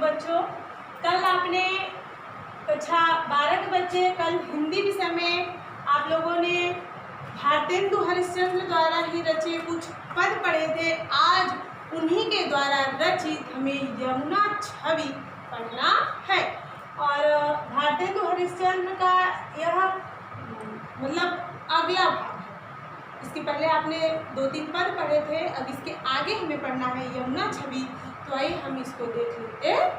बच्चों, कल आपने कक्षा 12 के बच्चे कल हिंदी विषय में आप लोगों ने भारतेंदु हरिश्चंद्र द्वारा ही रचे कुछ पद पढ़े थे। आज उन्हीं के द्वारा रचित हमें यमुना छवि पढ़ना है। और भारतेंदु हरिश्चंद्र का यह मतलब अगला भाग है। इसके पहले आपने 2-3 पद पढ़े थे, अब इसके आगे हमें पढ़ना है यमुना छवि। तो आइए हम इसको देख लेते हैं।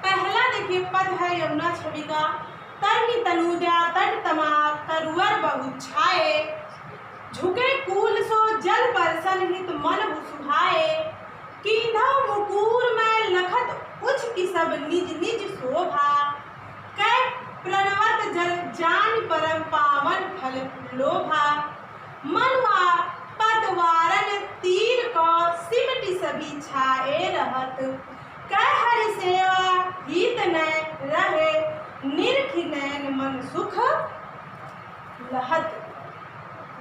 पहला देखिए पद है यमुना छवि का। तरनी तनुजा तट तमाल तरुवर बहु छाए, झुके कूल सो जल परसन हित मन सुहाए, कीन्हव मुकूर में लखत उच्च की सब निज निज शोभा, कै प्रणवत जल जान परम पावन फल लोभा, मनवा पतवारन तीर को सिमटी सभी छाए रहत, कै हरि सेवा हित नैन रहे, निरख नैन मन सुख लहत।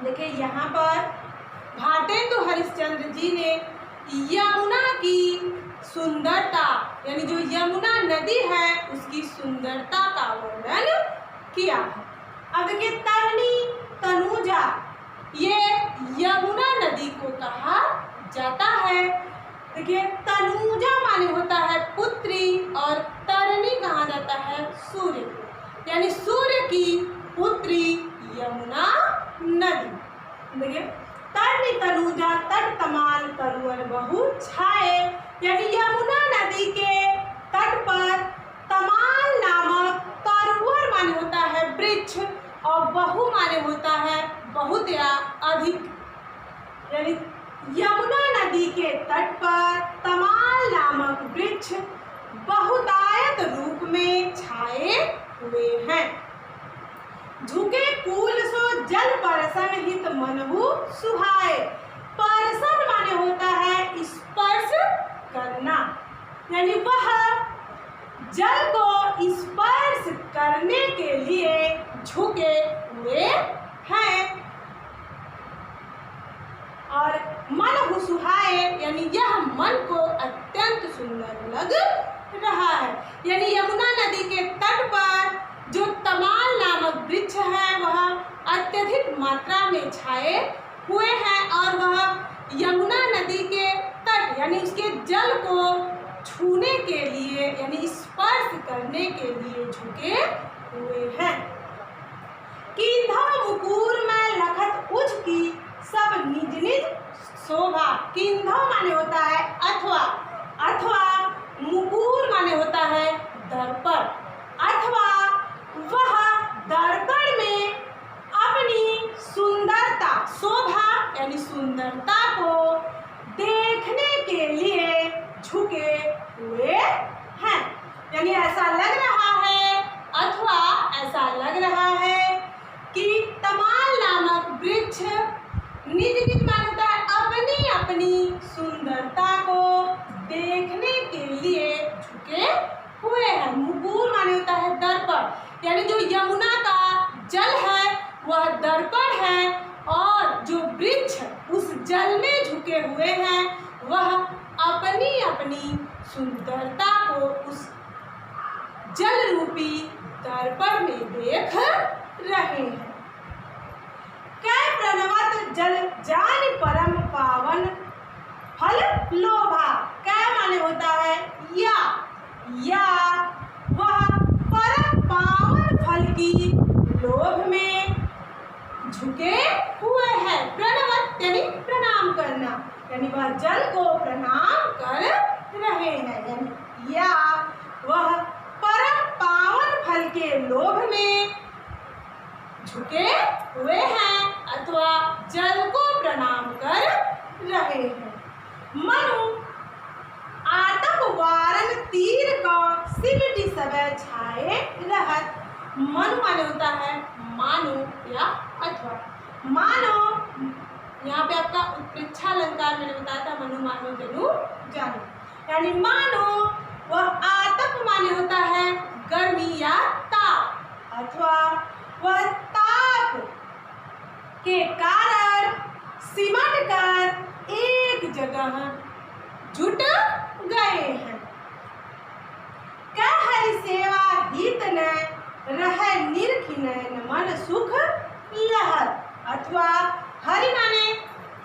देखिए यहाँ पर भारतेंदु हरिश्चंद्र जी ने यमुना की सुंदरता यानी जो यमुना नदी है उसकी सुंदरता का वर्णन किया है। अब देखिए तरनी तनुजा ये यमुना नदी को कहा जाता है। देखिए तनुजा माने होता है पुत्री और तरनी कहा जाता है सूर्य को, यानी सूर्य की पुत्री यमुना नदी। देखिए तरनी तनुजा तट तमाल तरुवर बहु छाए, यानी यमुना नदी के तट पर तमाल नामक तरुवर माने होता है वृक्ष और बहु माने होता है बहुत या अधिक, यानी यमुना नदी के तट पर तमाल नामक वृक्ष बहुतायत रूप में छाए हुए हैं। झुके कूल सो जल परसन हित मनहु सुहाए, परसन माने होता है स्पर्श करना, यानी वह जल को स्पर्श करने के लिए झुके हुए हैं। और मन सुहाए यानी यह मन को अत्यंत सुंदर लग रहा है, यानी यमुना नदी के तट पर जो तमाल नामक वृक्ष है वह अत्यधिक मात्रा में छाए हुए हैं और वह यमुना नदी के तट यानी उसके जल को छूने के लिए यानी स्पर्श करने के लिए झुके हुए हैं। कीन्हव मुकूर में लखत उच्च की सब निज निज शोभा, कीन्हव माने होता है अथवा मुकूर माने होता है दर्पण, अथवा वह दर्पण में अपनी सुंदरता शोभा यानी सुंदरता को देखने के लिए झुके हुए हैं। यानी ऐसा लग रहा है अथवा ऐसा लग रहा है कि तमाल नामक वृक्ष निज निज मानता है अपनी अपनी सुंदरता को देखने के लिए झुके हुए हैं। मुकूर माने होता है दर्पण, यानी जो यमुना का जल है वह दर्पण है और जो वृक्ष उस जल में झुके हुए हैं वह अपनी अपनी सुंदरता को उस जल रूपी दर्पण में देख रहे हैं। कै प्रणवत जल जान परम पावन फल लोभा, कै माने होता है या वह परम पावन फल की लोभ में झुके हुए हैं। प्रणवत यानी प्रणाम करना, यानी वह जल को प्रणाम कर रहे हैं, यानी या वह परम पावन फल के लोभ में झुके हुए हैं अथवा जल को प्रणाम कर रहे हैं। मनु आतप वारन तीर को सिमटी सबे छाए रहत, मनु माने होता है मानो या अथवा। मानो यहाँ पे आपका उत्प्रेक्षा अलंकार मैंने बताया था, मनु मानो जनु जानो, यानी मानो वह आतप माने होता है गर्मी या ताप, अथवा वह ताप के कारण सिमट कर एक जगह जुट गए हैं। अथवा हरि माने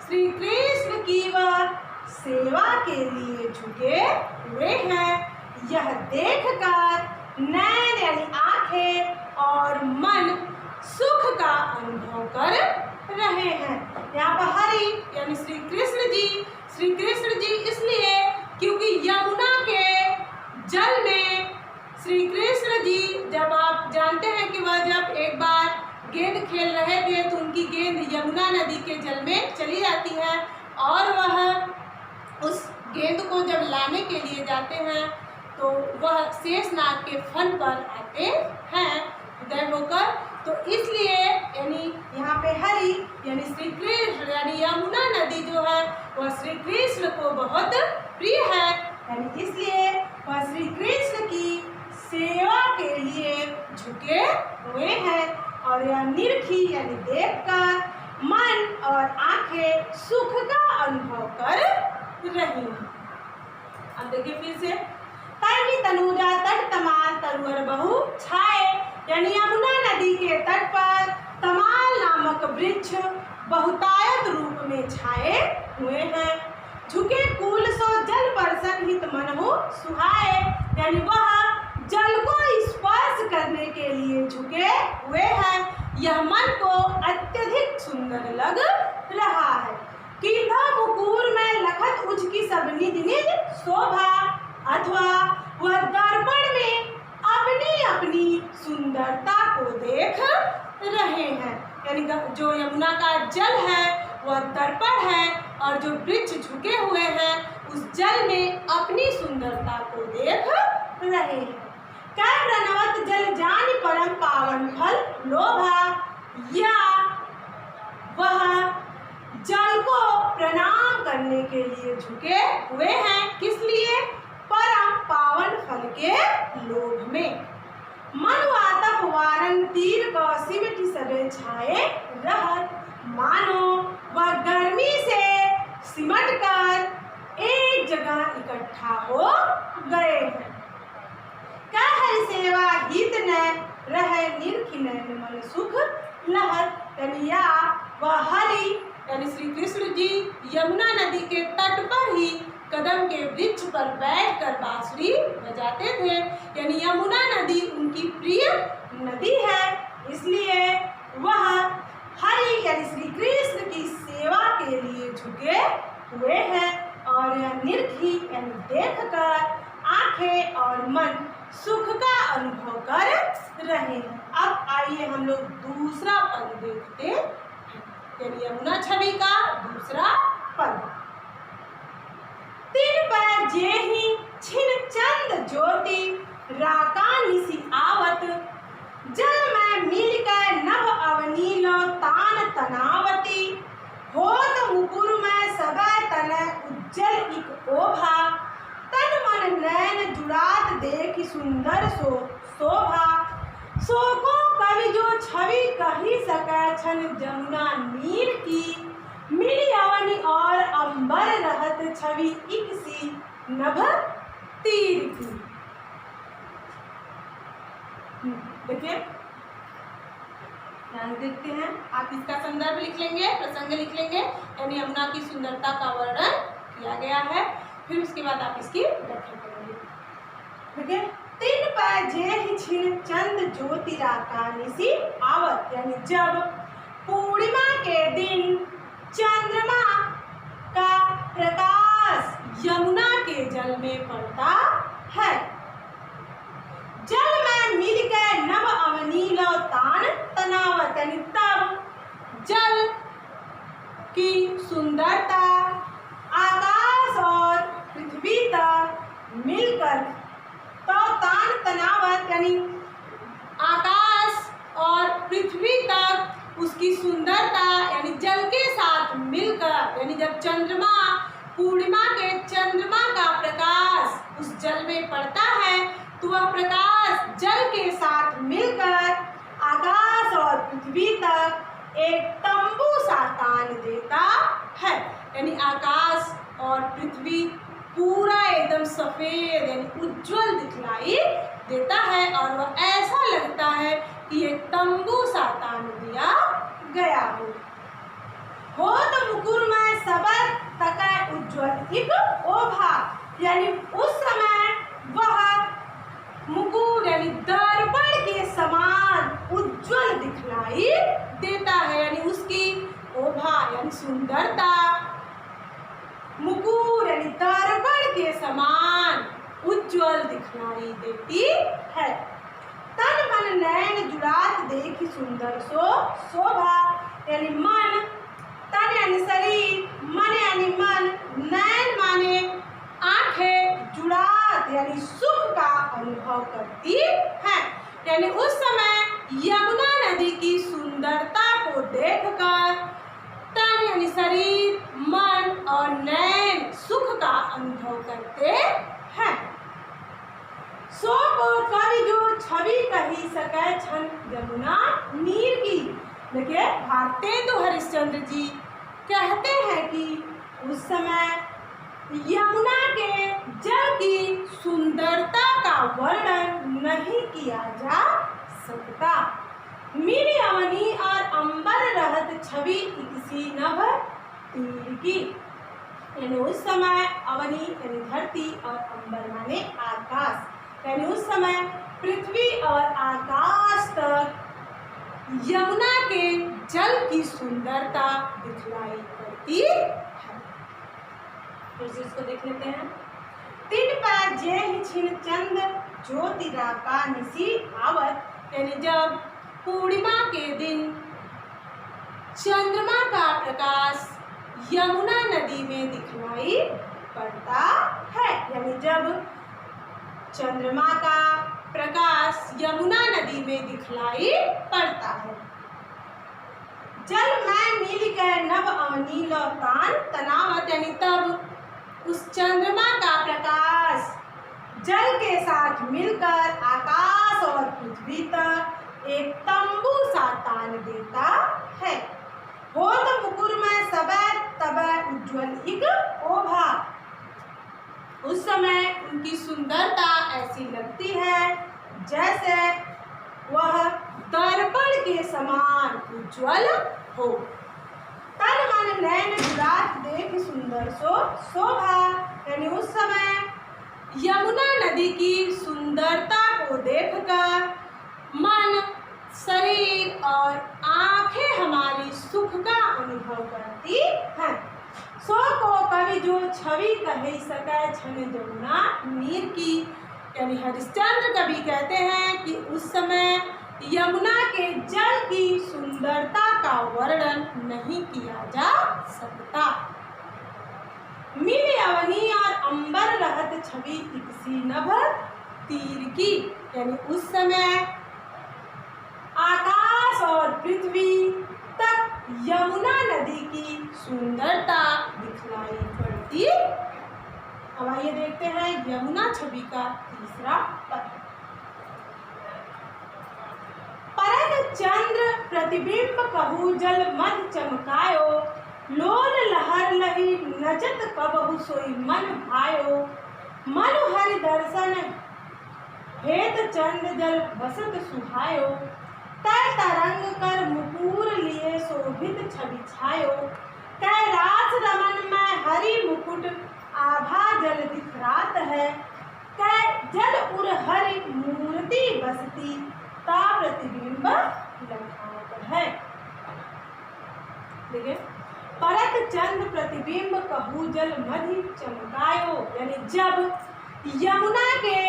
श्री कृष्ण की वह सेवा के लिए झुके हुए हैं। यह देखकर नैन यानी आंखें और मन सुख का अनुभव कर रहे हैं। यहाँ पर हरि यानी श्री कृष्ण जी इसलिए क्योंकि यमुना के जल में श्री कृष्ण जी, जब आप जानते हैं कि वह जब एक बार गेंद खेल रहे थे तो उनकी गेंद यमुना नदी के जल में चली जाती है और वह उस गेंद को जब लाने के लिए जाते हैं तो वह शेषनाग के फन पर आते हैं उदय होकर। तो इसलिए यानी यहाँ पे हरि यानी श्री कृष्ण यानी यमुना नदी जो है वह श्री कृष्ण को बहुत प्रिय है, यानी इसलिए वह श्री कृष्ण की सेवा के लिए झुके हुए हैं और यह निरखी यानी देखकर मन और आंखें सुख का अनुभव कर रही हैं। अब देखिए फिर से, तैनी तनुजा तट तमाल तरुअर बहु छाए, यानी यमुना नदी के तट पर तमाल नामक वृक्ष बहुतायत रूप में छाए हुए हैं। झुके कूल सो जल परसन हित मनहु सुहाए, यानी वह जल को स्पर्श करने के लिए झुके हुए हैं। यह मन को अत्यधिक सुंदर लग रहा है। किंधा मुकुर में लखत उच की सब निज निज शोभा, अथवा वह दर्पण में अपनी अपनी सुंदरता को देख रहे हैं। यानी जो यमुना का जल है वह दर्पण है और जो वृक्ष झुके हुए हैं उस जल में अपनी सुंदरता को देख रहे हैं। कै प्रणवत जल जानि परम पावन फल लोभा, या वह जल को प्रणाम करने के लिए झुके हुए हैं। किस लिए? परम पावन फल के लोभ में। मन वातप वारन तीर को सिमटी सबे छाए रहत, मानो वह गर्मी से सिमट कर एक जगह इकट्ठा हो गए हैं। क्या हरि सेवा हित न रहे निरखिन मन सुख लहत, यानी या वह हरि यानी श्री कृष्ण जी यमुना नदी के तट पर ही कदम के वृक्ष पर बैठकर बांसुरी बजाते थे। यानी यमुना नदी उनकी प्रिय नदी है, इसलिए वह हरि यानी श्री कृष्ण की सेवा के लिए झुके हुए हैं और यह निरखी यानी देखकर आंखें और मन सुख का अनुभव कर रहे हैं। अब आइए हम लोग दूसरा पद देखते हैं, यानी यमुना छवि का दूसरा पद। तीन पर जेहि छिन चंद ज्योति राका निसी आवत, जल में मिल कर नभ अवनीलो तान तनावती, होत मुकुर में सबै तने उज्जल इक ओभा, तन मन नैन जुड़ात देखि सुंदर शोभा, शोको कवि जो छवि कही सकै छन जमुना नीर की, मिली अवनी और अंबर रहत छवि एक सी नभ तीर की। देखिए ध्यान देखते हैं, आप इसका संदर्भ लिख लेंगे, प्रसंग लिख लेंगे, यानी यमुना की सुंदरता का वर्णन किया गया है। फिर उसके बाद आप इसकी व्याख्या करेंगे। देखिए, तीन पर जेहि छिन चंद ज्योति राका निसी आवत, यानी जब पूर्णिमा के दिन चंद्रमा का प्रकाश यमुना के जल में पड़ता है, जल में मिलकर नभ अवनीलो तान तनावत, यानी तब जल की सुंदरता आकाश और पृथ्वी तक मिलकर तो तान तनावत, यानी आकाश और पृथ्वी तक उसकी सुंदरता यानी जल के साथ मिलकर, यानी जब चंद्रमा पूर्णिमा के चंद्रमा का प्रकाश उस जल में पड़ता है तो वह प्रकाश जल के साथ मिलकर आकाश और पृथ्वी तक एक तंबू सा तान देता है। यानी आकाश और पृथ्वी पूरा एकदम सफेद यानी उज्जवल दिखलाई देता है और वह ऐसा लगता है कि एक तंबू सा तान दिया गया हो। होत मुकुर में सबद तकै उज्ज्वल इक ओभा, यानी उस समय वह मुकुर यानी दर्पण के समान उज्ज्वल दिखलाई देता है, यानी उसकी ओभा यानी सुंदरता मुकुर यानी दर्पण के समान उज्ज्वल दिखलाई देती है। तन मन नैन जुड़ात देखी सुंदर सो शोभा, यानी मन, तन यानी शरीर, मन यानी मन, नैन माने आंखें, जुड़ात यानी सुख का अनुभव करती है, यानी उस समय यमुना नदी की सुंदरता को देखकर तन यानी शरीर, मन और नैन सुख का अनुभव करते हैं। सो को कवि जो छवि कही सकै छन यमुना नीर की। देखिए भारतेंदु हरिश्चंद्र जी कहते हैं कि उस समय यमुना के जल की सुंदरता का वर्णन नहीं किया जा सकता। मीरी अवनी और अंबर रहत छवि इकसी नभ तीर की, यानी उस समय अवनी यानी धरती और अंबर माने आकाश, यानी उस समय पृथ्वी और आकाश तक यमुना के जल की सुंदरता दिखलाई पड़ती है। फिर से इसको देख लेते हैं। तीन पर जेहि छिन चंद ज्योतिरा का निसी आवत, यानी जब पूर्णिमा के दिन चंद्रमा का प्रकाश यमुना नदी में दिखलाई पड़ता है, यानी जब चंद्रमा का प्रकाश यमुना नदी में दिखलाई पड़ता है। जल में मिल के नभ अवनी लौतान तनावत, यानी तब उस चंद्रमा का प्रकाश जल के साथ मिलकर आकाश और पृथ्वी तक एक तंबू सा तान देता है। होत मुकुर में सबै तबै उज्ज्वल इक ओभा, उस समय उनकी सुंदरता ऐसी लगती है जैसे वह दर्पण के समान उज्ज्वल हो। तन मन नैन जुड़ात देख सुंदर सो शोभा, यानी उस समय यमुना नदी की सुंदरता को देखकर मन, शरीर और आंखें हमारी सुख का अनुभव करती हैं। सो को कवि जो छवि कही सकै छन यमुना नीर की, यानी हरिश्चंद्र कवि कहते हैं कि उस समय यमुना के जल की सुंदरता का वर्णन नहीं किया जा सकता। मिल अवनी और अंबर रहत छवि इकसी नभ तीर की, यानी उस समय आकाश और पृथ्वी तक यमुना नदी की सुंदरता दिखलाई पड़ती। अब आइए देखते हैं यमुना छवि का तीसरा पद। परत चंद्र प्रतिबिंब कहू जल मध चमकायो, लोल लहर लही नचत कबहु सोई मन भायो, मन हरि दर्शन हेत चंद जल बसत सुहायो, तय तरंग कर मुकुर लिए शोभित छवि छायो, कैलाश रमन में हरि मुकुट आभा जल दिखरात है, कै जल उर हरि मूर्ति बसती ता प्रतिबिंब लखात है। देखिए परत चंद प्रतिबिंब कहू जल मधि चमकायो, यानी जब यमुना के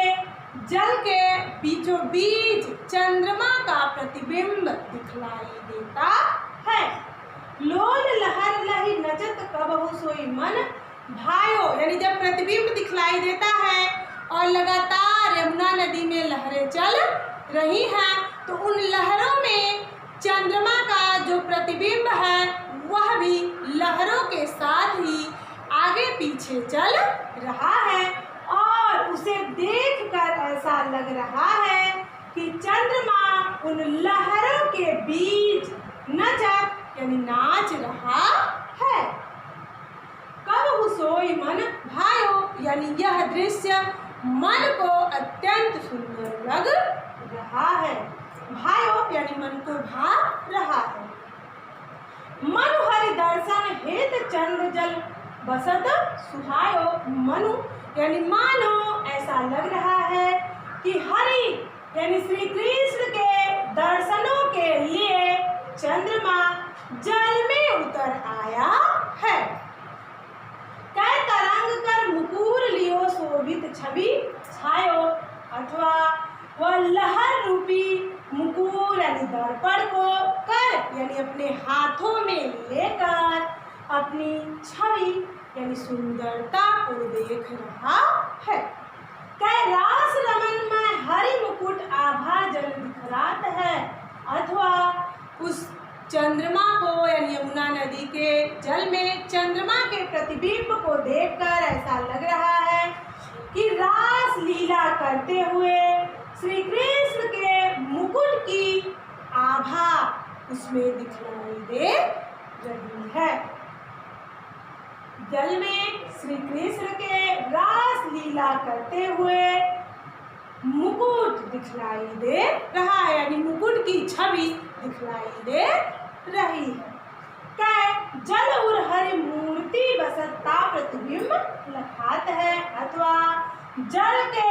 जल के बीचों बीच चंद्रमा का प्रतिबिंब दिखलाई देता है। लोल लहर लही नचत कबहु सोई मन भायो, यानी जब प्रतिबिंब दिखलाई देता है और लगातार यमुना नदी में लहरें चल रही हैं, तो उन लहरों में चंद्रमा का जो प्रतिबिंब है वह भी लहरों के साथ ही आगे पीछे चल रहा है और उसे देखकर ऐसा लग रहा है कि चंद्रमा उन लहरों के बीच नचत यानी नाच रहा है। कब सोई मन भायो, यानी यह दृश्य मन को अत्यंत सुंदर लग रहा है। भायो यानी मन को भा रहा है। मनु हरि दर्शन हेत चंद्र जल बसत सुहायो। मनु यानी मानो ऐसा लग रहा है कि हरि यानी श्री कृष्ण के दर्शनों के लिए चंद्रमा जल में उतर आया है। कै तरंग कर मुकुर लियो शोभित छवि छायो, अथवा वह लहर रूपी मुकुर यानी दर्पण को कर यानी अपने हाथों में लेकर अपनी छवि यानी सुंदरता को देख रहा है। कैलाश रमन में हरि मुकुट आभा जल दिखरात है, अथवा उस चंद्रमा को यानी यमुना नदी के जल में चंद्रमा के प्रतिबिंब को देखकर ऐसा लग रहा है कि रास लीला करते हुए श्री कृष्ण के मुकुट की आभा उसमें दिखलाई दे रही है। जल में श्री कृष्ण के रास लीला करते हुए मुकुट दिखलाई दे रहा है, यानी मुकुट की छवि दिखलाई दे रही है। कै जल उर हरि मूर्ति बसता प्रतिबिंब लखात है, अथवा जल के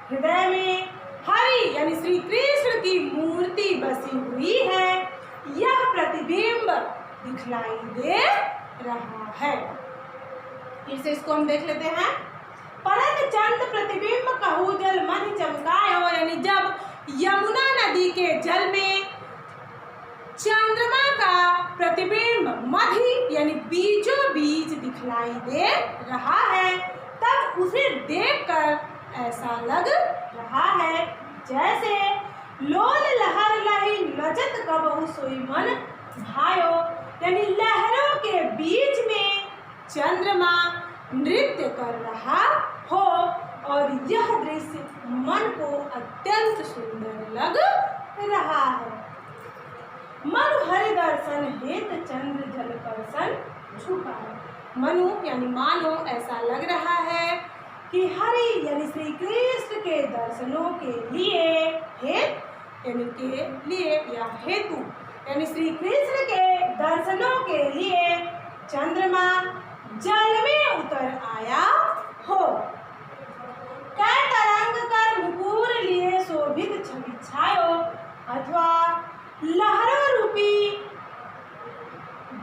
हृदय में हरि यानी श्री कृष्ण की मूर्ति बसी हुई है, यह प्रतिबिंब दिखलाई दे रहा है। फिर से इसको हम देख लेते हैं। परत चंद प्रतिबिंब कहू जल मधि चमकायो, यानी जब यमुना नदी के जल में चंद्रमा का प्रतिबिंब मधि यानी बीचों बीच दिखलाई दे रहा है, तब उसे देखकर ऐसा लग रहा है जैसे लोल लहर लही नचत कबहू सोई मन भायो, यानी लहरों के बीच में चंद्रमा नृत्य कर रहा हो और यह दृश्य मन को अत्यंत सुंदर लग रहा है। मनु हरि दर्शन हेत चंद्र जल परसन झुकाए। मनु यानी मानो ऐसा लग रहा है कि हरि यानी श्री कृष्ण के दर्शनों के लिए हेत यानी के लिए या हेतु यानी श्री कृष्ण के दर्शनों के लिए चंद्रमा जल में उतर आया हो। कै तरंग कर मुकुर लिए शोभित छवि छायो, अथवा लहरों रूपी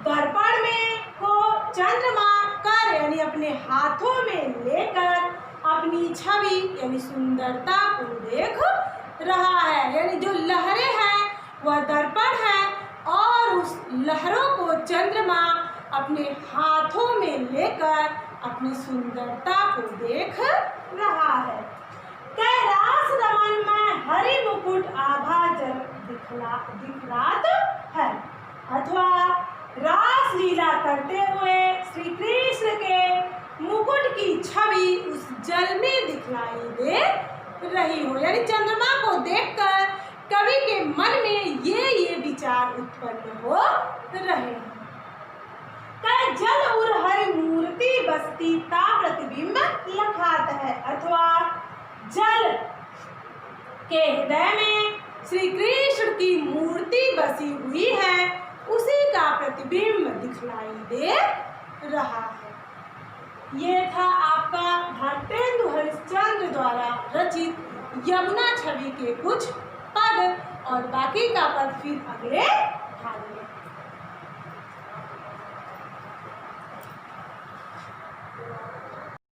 दर्पण में को चंद्रमा कर यानी अपने हाथों में लेकर अपनी छवि यानी सुंदरता को देख रहा है, यानी जो लहरें हैं वह दर्पण है और उस लहरों को चंद्रमा अपने हाथों में लेकर अपनी सुंदरता को देख रहा है। कैलाश रमन में हरि मुकुट आभा जल दिखरात है, अथवा रास लीला करते हुए श्री कृष्ण के मुकुट की छवि उस जल में दिखलाई दे रही हो, यानी चंद्रमा को देखकर कवि के मन में ये विचार उत्पन्न हो रहे हैं। कै जल उर हरि मूर्ति बसती ता प्रतिबिंब लखात है, अथवा जल के हृदय में श्री कृष्ण की मूर्ति बसी हुई है, उसी का प्रतिबिंब दिखलाई दे रहा है। ये था आपका भारतेंदु हरिश्चंद्र द्वारा रचित यमुना छवि के कुछ पद, और बाकी का पद फिर अगले भाग में।